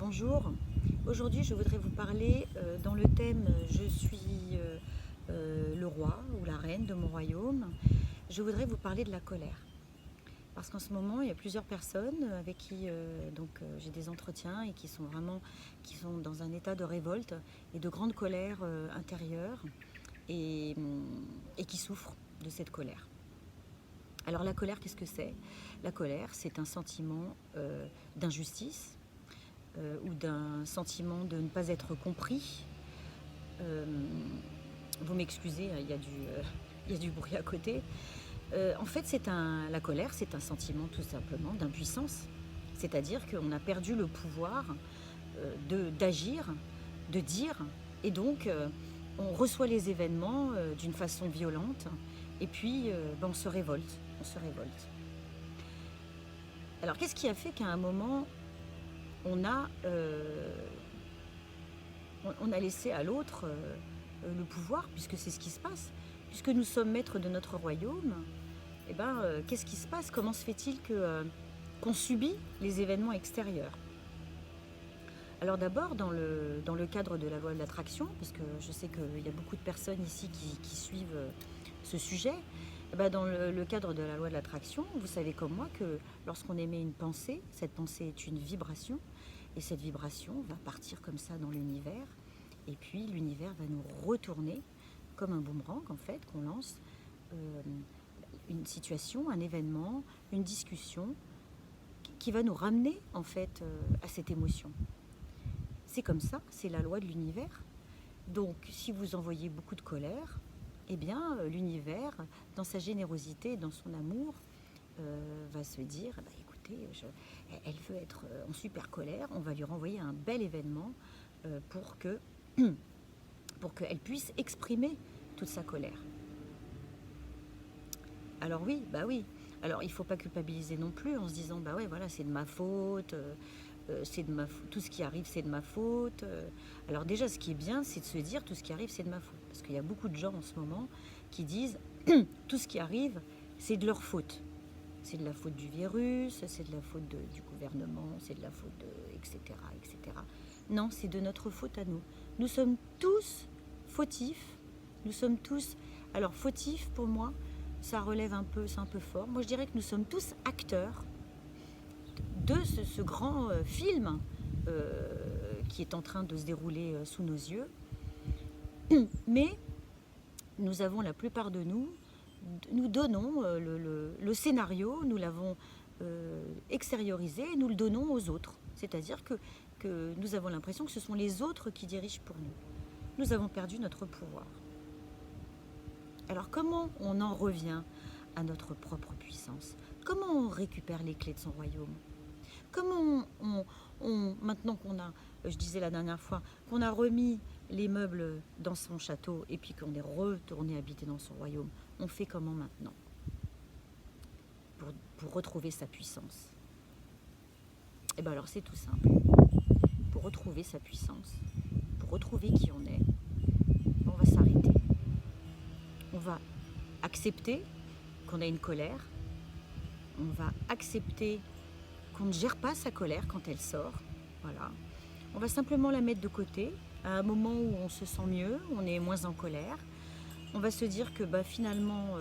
Bonjour, aujourd'hui je voudrais vous parler dans le thème je suis le roi ou la reine de mon royaume. Je voudrais vous parler de la colère. Parce qu'en ce moment, il y a plusieurs personnes avec qui j'ai des entretiens et qui sont dans un état de révolte et de grande colère intérieure et, et qui souffrent de cette colère. Alors la colère, qu'est-ce que c'est? La colère, c'est un sentiment d'injustice, ou d'un sentiment de ne pas être compris. Vous m'excusez, il y a du bruit à côté. En fait, la colère, c'est un sentiment tout simplement d'impuissance. C'est-à-dire qu'on a perdu le pouvoir d'agir, de dire, et donc on reçoit les événements d'une façon violente, et puis on se révolte. On se révolte. Alors, qu'est-ce qui a fait qu'à un moment, on a laissé à l'autre le pouvoir, puisque c'est ce qui se passe, puisque nous sommes maîtres de notre royaume? Qu'est-ce qui se passe? Comment se fait-il qu'on subit les événements extérieurs? Alors d'abord, dans le cadre de la loi de l'attraction, parce que je sais qu'il y a beaucoup de personnes ici qui suivent ce sujet, dans le cadre de la loi de l'attraction, vous savez comme moi que lorsqu'on émet une pensée, cette pensée est une vibration, et cette vibration va partir comme ça dans l'univers, et puis l'univers va nous retourner comme un boomerang en fait, qu'on lance une situation, un événement, une discussion qui va nous ramener en fait à cette émotion. C'est comme ça, c'est la loi de l'univers. Donc si vous envoyez beaucoup de colère, eh bien l'univers, dans sa générosité, dans son amour, va se dire, écoutez, elle veut être en super colère, on va lui renvoyer un bel événement pour qu'elle puisse exprimer toute sa colère. Alors oui, oui. Alors il ne faut pas culpabiliser non plus en se disant, ouais, voilà, c'est de ma faute, tout ce qui arrive, c'est de ma faute. Alors déjà, ce qui est bien, c'est de se dire, tout ce qui arrive, c'est de ma faute. Parce qu'il y a beaucoup de gens en ce moment qui disent, tout ce qui arrive, c'est de leur faute. C'est de la faute du virus, c'est de la faute du gouvernement, c'est de la faute etc., etc. Non, c'est de notre faute à nous. Nous sommes tous fautifs. Nous sommes tous... Alors, fautifs, pour moi, ça relève un peu, c'est un peu fort. Moi, je dirais que nous sommes tous acteurs de ce grand film qui est en train de se dérouler sous nos yeux. Mais nous avons, la plupart de nous donnons le scénario, nous l'avons extériorisé et nous le donnons aux autres. C'est-à-dire que nous avons l'impression que ce sont les autres qui dirigent pour nous. Nous avons perdu notre pouvoir. Alors comment on en revient à notre propre puissance? Comment on récupère les clés de son royaume? Comment maintenant qu'on a, je disais la dernière fois, qu'on a remis les meubles dans son château et puis qu'on est retourné habiter dans son royaume, on fait comment maintenant pour retrouver sa puissance? Et bien alors c'est tout simple. Pour retrouver sa puissance, pour retrouver qui on est, on va s'arrêter. On va accepter qu'on a une colère. On va accepter qu'on ne gère pas sa colère quand elle sort. Voilà. On va simplement la mettre de côté à un moment où on se sent mieux, on est moins en colère. On va se dire que finalement,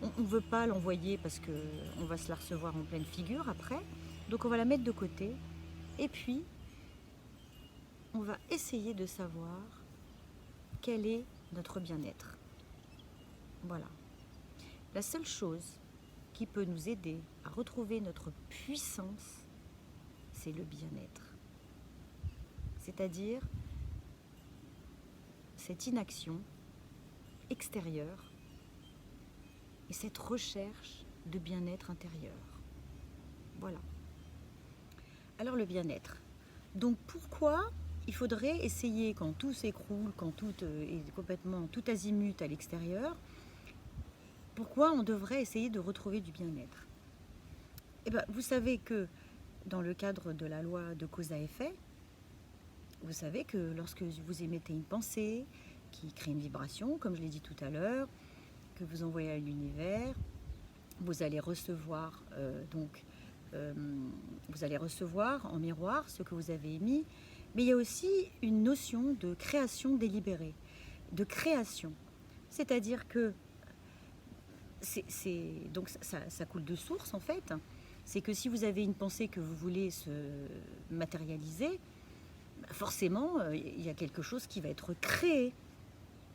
on ne veut pas l'envoyer parce qu'on va se la recevoir en pleine figure après. Donc on va la mettre de côté. Et puis, on va essayer de savoir quel est notre bien-être. Voilà. La seule chose qui peut nous aider à retrouver notre puissance, c'est le bien-être. C'est-à-dire cette inaction extérieure et cette recherche de bien-être intérieur. Voilà. Alors le bien-être. Donc pourquoi il faudrait essayer, quand tout s'écroule, quand tout est complètement tout azimut à l'extérieur, pourquoi on devrait essayer de retrouver du bien-être? Vous savez que dans le cadre de la loi de cause à effet, vous savez que lorsque vous émettez une pensée qui crée une vibration, comme je l'ai dit tout à l'heure, que vous envoyez à l'univers, vous allez recevoir vous allez recevoir en miroir ce que vous avez émis, mais il y a aussi une notion de création délibérée, de création. C'est-à-dire que donc ça coule de source en fait. C'est que si vous avez une pensée que vous voulez se matérialiser, forcément, il y a quelque chose qui va être créé.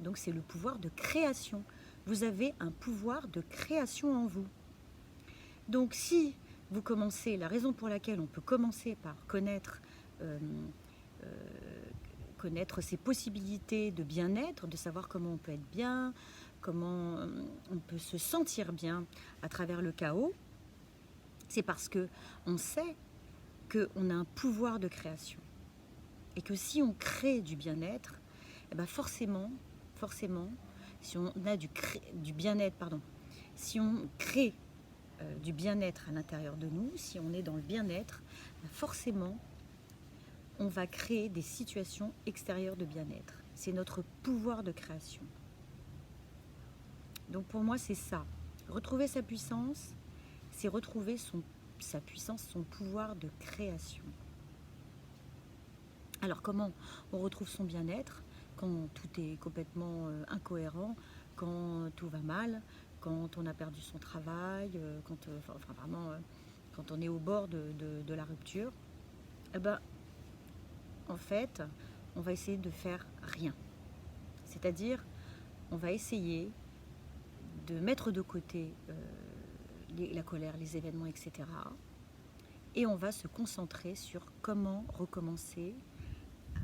Donc c'est le pouvoir de création. Vous avez un pouvoir de création en vous. Donc si vous commencez, la raison pour laquelle on peut commencer par connaître ses possibilités de bien-être, de savoir comment on peut être bien, comment on peut se sentir bien à travers le chaos, c'est parce qu'on sait qu'on a un pouvoir de création. Et que si on crée du bien-être, eh ben forcément, si on a du bien-être, si on crée du bien-être à l'intérieur de nous, si on est dans le bien-être, ben forcément, on va créer des situations extérieures de bien-être. C'est notre pouvoir de création. Donc pour moi, c'est ça. Retrouver sa puissance, c'est retrouver sa puissance, son pouvoir de création. Alors comment on retrouve son bien-être quand tout est complètement incohérent, quand tout va mal, quand on a perdu son travail, quand on est au bord de la rupture? Eh ben, en fait, on va essayer de faire rien. C'est-à-dire, on va essayer de mettre de côté la colère, les événements, etc. Et on va se concentrer sur comment recommencer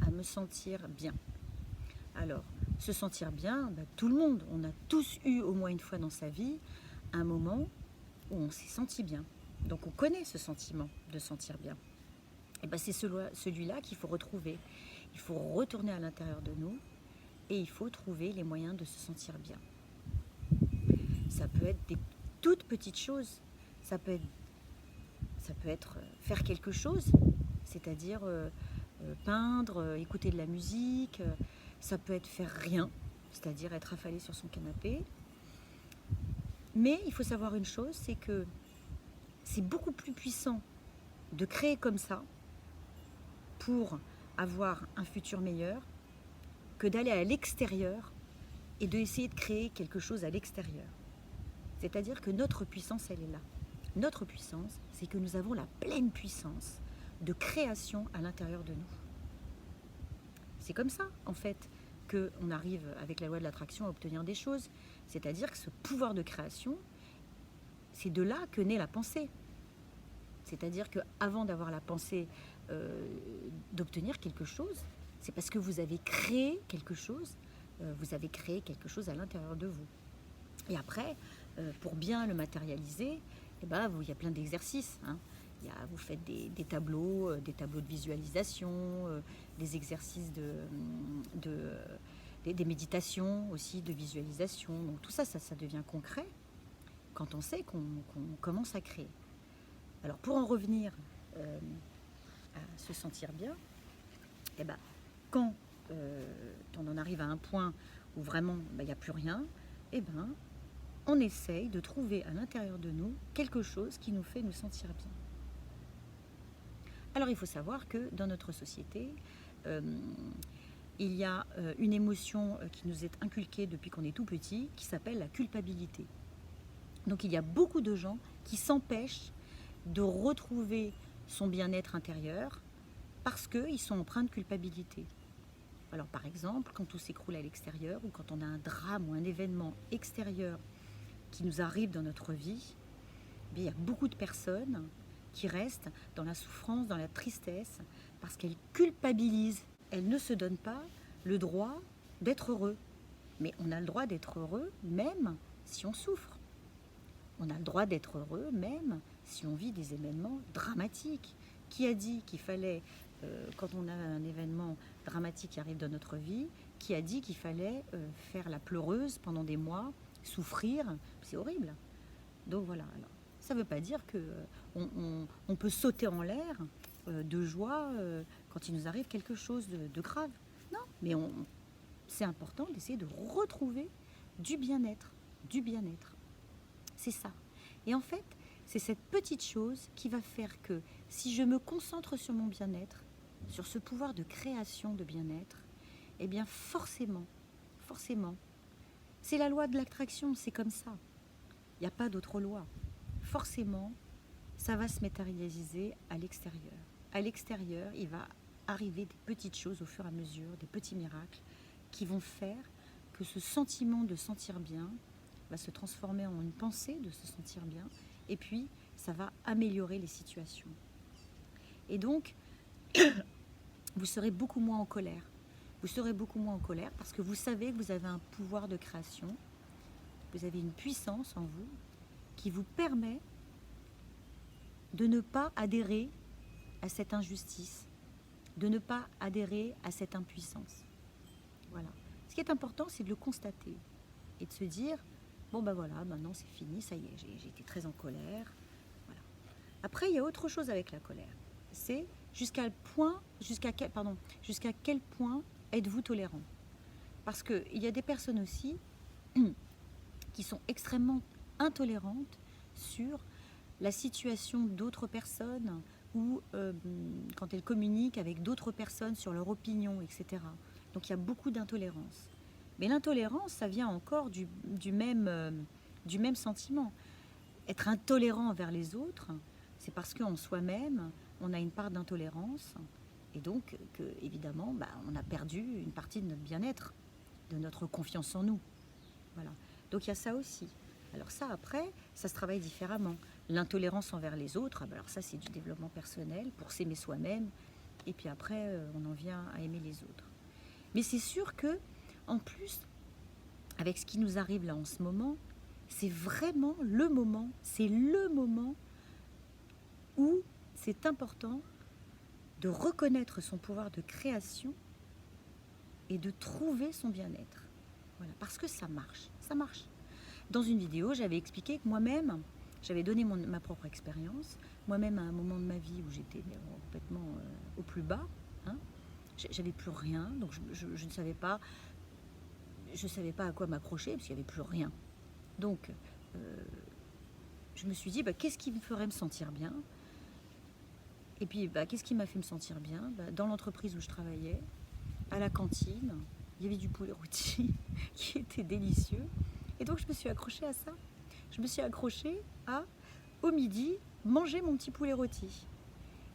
à me sentir bien. Alors, se sentir bien, tout le monde, on a tous eu au moins une fois dans sa vie un moment où on s'est senti bien. Donc on connaît ce sentiment de sentir bien. Et c'est celui-là qu'il faut retrouver. Il faut retourner à l'intérieur de nous et il faut trouver les moyens de se sentir bien. Ça peut être des toutes petites choses. Ça peut être faire quelque chose, c'est-à-dire peindre, écouter de la musique. Ça peut être faire rien, c'est-à-dire être affalé sur son canapé. Mais il faut savoir une chose, c'est que c'est beaucoup plus puissant de créer comme ça pour avoir un futur meilleur que d'aller à l'extérieur et d'essayer de créer quelque chose à l'extérieur. C'est-à-dire que notre puissance, elle est là. Notre puissance, c'est que nous avons la pleine puissance de création à l'intérieur de nous. C'est comme ça, en fait, qu'on arrive avec la loi de l'attraction à obtenir des choses. C'est-à-dire que ce pouvoir de création, c'est de là que naît la pensée. C'est-à-dire qu'avant d'avoir la pensée d'obtenir quelque chose, c'est parce que vous avez créé quelque chose, à l'intérieur de vous. Et après, pour bien le matérialiser, il y a plein d'exercices. Vous faites des tableaux de visualisation, des exercices des méditations aussi, de visualisation. Donc tout ça devient concret quand on sait qu'on commence à créer. Alors pour en revenir à se sentir bien, quand on en arrive à un point où vraiment il n'y a plus rien, on essaye de trouver à l'intérieur de nous quelque chose qui nous fait nous sentir bien. Alors il faut savoir que dans notre société, il y a une émotion qui nous est inculquée depuis qu'on est tout petit, qui s'appelle la culpabilité. Donc il y a beaucoup de gens qui s'empêchent de retrouver son bien-être intérieur parce qu'ils sont empreints de culpabilité. Alors par exemple, quand tout s'écroule à l'extérieur ou quand on a un drame ou un événement extérieur qui nous arrive dans notre vie, il y a beaucoup de personnes qui restent dans la souffrance, dans la tristesse, parce qu'elles culpabilisent. Elles ne se donnent pas le droit d'être heureux. Mais on a le droit d'être heureux même si on souffre. On a le droit d'être heureux même si on vit des événements dramatiques. Qui a dit qu'il fallait, quand on a un événement dramatique qui arrive dans notre vie, qui a dit qu'il fallait faire la pleureuse pendant des mois, souffrir? C'est horrible. Donc voilà. Alors, ça ne veut pas dire qu'on peut sauter en l'air de joie quand il nous arrive quelque chose de grave. Non, mais c'est important d'essayer de retrouver du bien-être. C'est ça. Et en fait, C'est cette petite chose qui va faire que si je me concentre sur mon bien-être, sur ce pouvoir de création de bien-être, eh bien forcément, c'est la loi de l'attraction, c'est comme ça. Il n'y a pas d'autre loi. Forcément, ça va se matérialiser à l'extérieur. À l'extérieur, il va arriver des petites choses au fur et à mesure, des petits miracles qui vont faire que ce sentiment de sentir bien va se transformer en une pensée de se sentir bien, et puis ça va améliorer les situations. Et donc, vous serez beaucoup moins en colère. Vous serez beaucoup moins en colère parce que vous savez que vous avez un pouvoir de création, vous avez une puissance en vous qui vous permet de ne pas adhérer à cette injustice, de ne pas adhérer à cette impuissance. Voilà. Ce qui est important, c'est de le constater et de se dire, bon ben voilà, maintenant c'est fini, ça y est, j'ai été très en colère. Voilà. Après, il y a autre chose avec la colère. C'est jusqu'à quel point êtes-vous tolérant? Parce qu'il y a des personnes aussi qui sont extrêmement intolérantes sur la situation d'autres personnes ou quand elles communiquent avec d'autres personnes sur leur opinion, etc. Donc il y a beaucoup d'intolérance. Mais l'intolérance, ça vient encore du même sentiment. Être intolérant envers les autres, c'est parce qu'en soi-même, on a une part d'intolérance et donc que, évidemment, on a perdu une partie de notre bien-être, de notre confiance en nous. Voilà. Donc il y a ça aussi. Alors ça, après, ça se travaille différemment. L'intolérance envers les autres, alors ça, c'est du développement personnel pour s'aimer soi-même. Et puis après, on en vient à aimer les autres. Mais c'est sûr que, en plus, avec ce qui nous arrive là en ce moment, c'est vraiment le moment, où c'est important de reconnaître son pouvoir de création et de trouver son bien-être. Voilà, parce que ça marche, ça marche. Dans une vidéo, j'avais expliqué que moi-même, j'avais donné ma propre expérience. Moi-même, à un moment de ma vie où j'étais complètement au plus bas, hein, j'avais plus rien, donc je ne savais pas, à quoi m'accrocher parce qu'il n'y avait plus rien. Donc, je me suis dit, qu'est-ce qui me ferait me sentir bien? Et puis, qu'est-ce qui m'a fait me sentir bien? Dans l'entreprise où je travaillais, à la cantine, il y avait du poulet rôti qui était délicieux. Et donc, je me suis accrochée à ça. Je me suis accrochée à, au midi, manger mon petit poulet rôti.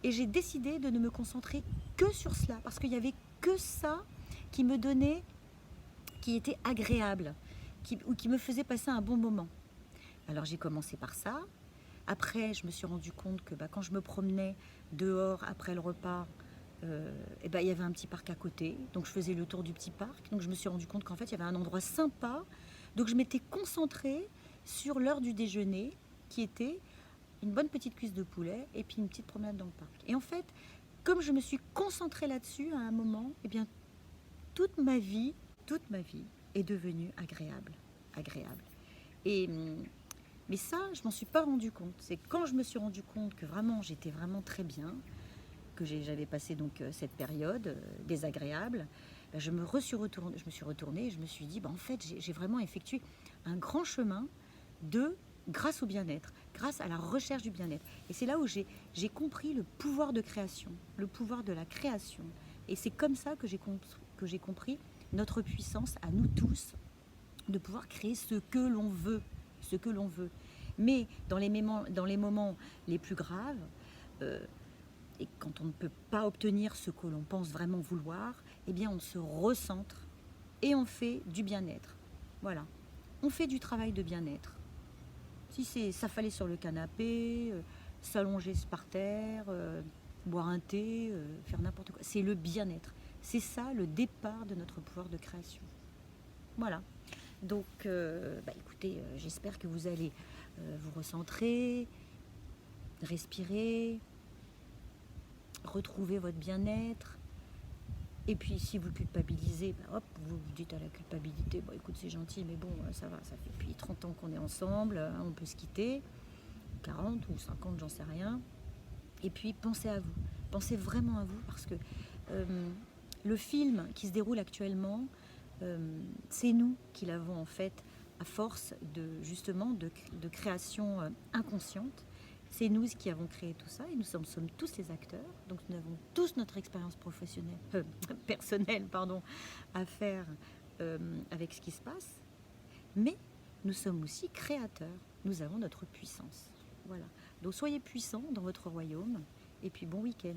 Et j'ai décidé de ne me concentrer que sur cela, parce qu'il n'y avait que ça qui me donnait, qui était agréable, qui me faisait passer un bon moment. Alors, j'ai commencé par ça. Après, je me suis rendu compte que quand je me promenais dehors après le repas, il y avait un petit parc à côté. Donc, je faisais le tour du petit parc. Donc, je me suis rendu compte qu'en fait, il y avait un endroit sympa. Donc, je m'étais concentrée sur l'heure du déjeuner, qui était une bonne petite cuisse de poulet et puis une petite promenade dans le parc. Et en fait, comme je me suis concentrée là-dessus à un moment, eh bien, toute ma vie est devenue agréable. Mais ça, je m'en suis pas rendu compte. C'est quand je me suis rendu compte que vraiment, j'étais vraiment très bien, que j'avais passé donc cette période désagréable, je me suis retournée et je me suis dit, en fait, j'ai vraiment effectué un grand chemin grâce au bien-être, grâce à la recherche du bien-être. Et c'est là où j'ai compris le pouvoir de création, le pouvoir de la création. Et c'est comme ça que j'ai compris notre puissance à nous tous de pouvoir créer ce que l'on veut. Mais dans les moments les plus graves, et quand on ne peut pas obtenir ce que l'on pense vraiment vouloir, eh bien on se recentre et on fait du bien-être. Voilà, on fait du travail de bien-être. Si c'est s'affaler sur le canapé, s'allonger par terre, boire un thé, faire n'importe quoi, c'est le bien-être. C'est ça le départ de notre pouvoir de création. Voilà. Donc, écoutez, j'espère que vous allez vous recentrer, respirer, retrouver votre bien-être. Et puis, si vous culpabilisez, vous vous dites à la culpabilité, écoute, c'est gentil, mais bon, ça va, ça fait depuis 30 ans qu'on est ensemble, on peut se quitter, 40 ou 50, j'en sais rien. Et puis, pensez à vous. Pensez vraiment à vous, parce que le film qui se déroule actuellement, c'est nous qui l'avons en fait à force de création inconsciente. C'est nous qui avons créé tout ça et nous sommes tous les acteurs. Donc nous avons tous notre expérience professionnelle, personnelle, pardon, à faire avec ce qui se passe. Mais nous sommes aussi créateurs. Nous avons notre puissance. Voilà. Donc soyez puissants dans votre royaume et puis bon week-end.